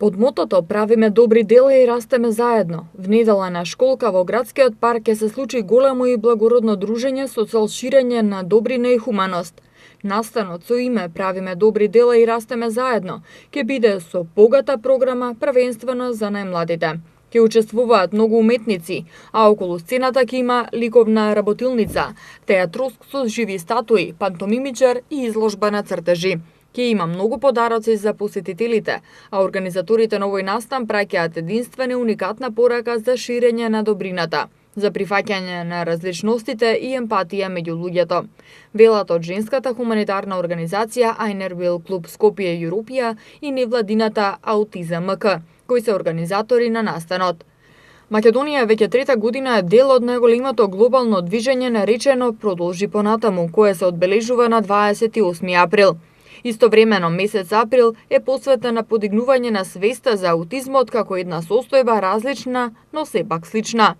Под мотото "Правиме добри дела и растеме заедно", внедела на школка во градскиот парк ќе се случи големо и благородно дружење со цел ширење на добрина и хуманост. Настанот со име "Правиме добри дела и растеме заедно" ќе биде со богата програма првенствено за најмладите. Ќе учествуваат многу уметници, а околу сцената ќе има ликовна работилница, театроск со живи статуи, пантомимичар и изложба на цртежи. Ќе има многу подароци за посетителите, а организаторите на овој настан праќаат единствена и уникатна порака за ширење на добрината, за прифаќање на различностите и емпатија меѓу луѓето. Велат од женската хуманитарна организација Айнервил клуб Скопје Европија и невладината Аутизам МК, кои се организатори на настанот. Македонија веќе трета година е дел од најголемото глобално движење наречено "Продолжи понатаму", кое се одбележува на 28 април. Истовремено, месец април е посветен на подигнување на свеста за аутизмот како една состојба различна, но сепак слична.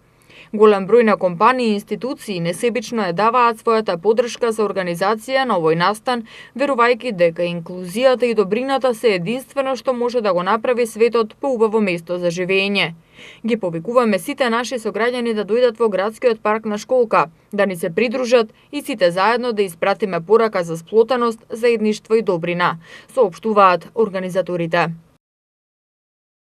Голем број на компании и институции несебично ја даваат својата поддршка за организација на овој настан, верувајќи дека инклузијата и добрината се единствено што може да го направи светот поубаво место за живење. Ги повикуваме сите наши сограѓани да дојдат во градскиот парк на школка, да ни се придружат и сите заедно да испратиме порака за сплотеност, заедништво и добрина, соопштуваат организаторите.